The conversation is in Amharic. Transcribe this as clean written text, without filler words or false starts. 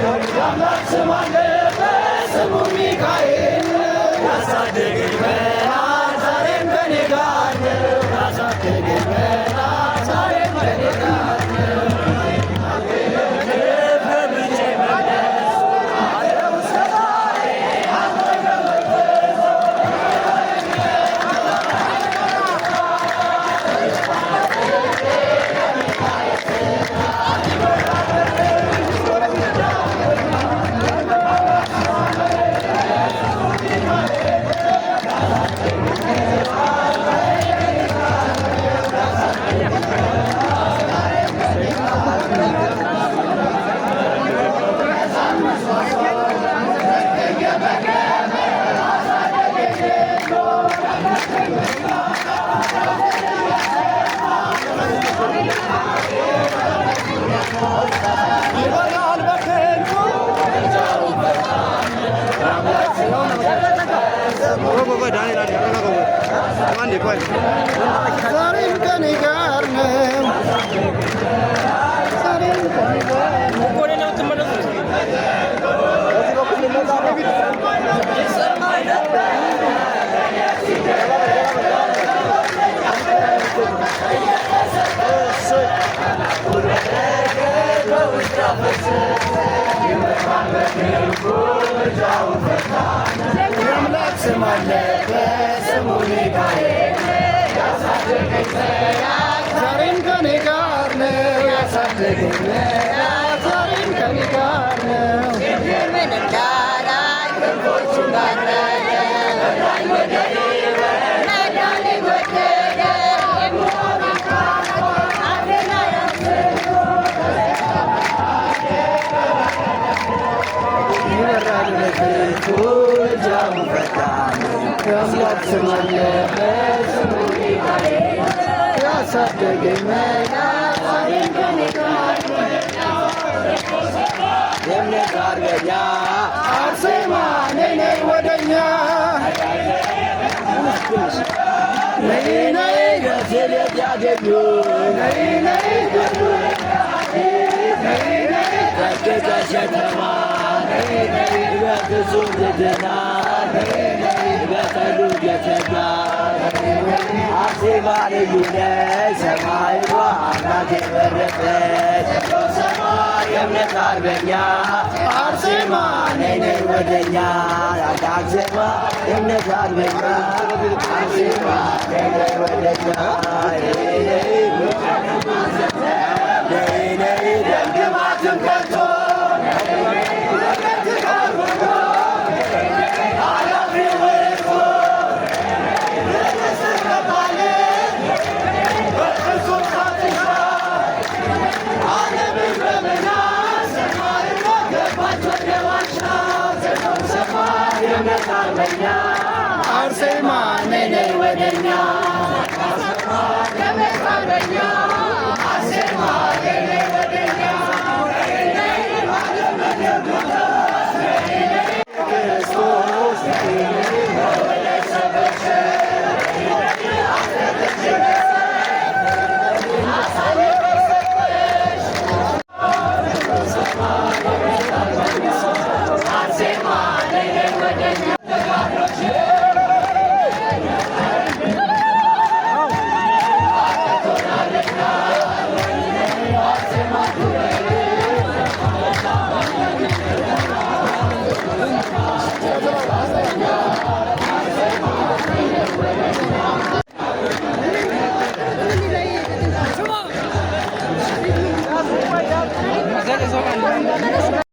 የአምላክ ስም አለበት ስሙ ሚካኤል ያሳደገኝ መልአክ ዛሬም ከኔ ጋር ነው ያሳደገኝ መልአክ ዛሬም ከኔ ጋር ነው ዛሬም ከኔ ጋር ነው ዛሬም ከኔ ጋር ነው ወደ ነው ተመለሱ የአምላክ ስም አለበት ስሙ ሚካኤል ያሳደገኝ መልአክ ዛሬም ከኔ ጋር ነው ያሳደገኝ መልአክ ዛሬም ከኔ ጋር ነው ምን እንዳላይ ክንፎቹን ባረከ መራኝ ወደ ሕይወት መዳኔን ወደደ የምሆን አፌን አያስቶ ይበራል በፊቱ እጃሙ ፈጣን የአምላክ ስም አለበት ስሙ ሚካኤል ያሳደገኝ መልአክ ዛሬም ከኔ ጋር ነው የእምነት አርበኛ አርሴማ ነይ ነይ ወደኛ ነይ ነይ ገዝለት ያገኙ ነይ ነይ ከገዛሽ ከተማ በፍጹም ትሕትና በጸሎት የተጋ አርሴማ ልዩ ነሽ ሰማዕቷ አምላክ የመረጠሽ የእምነት አርበኛ አርሴማ ነይ ነይ ወደኛ አርሴማ የእምነት አርበኛ አርሴማ ነይ ነይ ወደኛ ነይ ነይ ደምግባትን ከቶ አርሴማ ነይ ነይ ወደኛ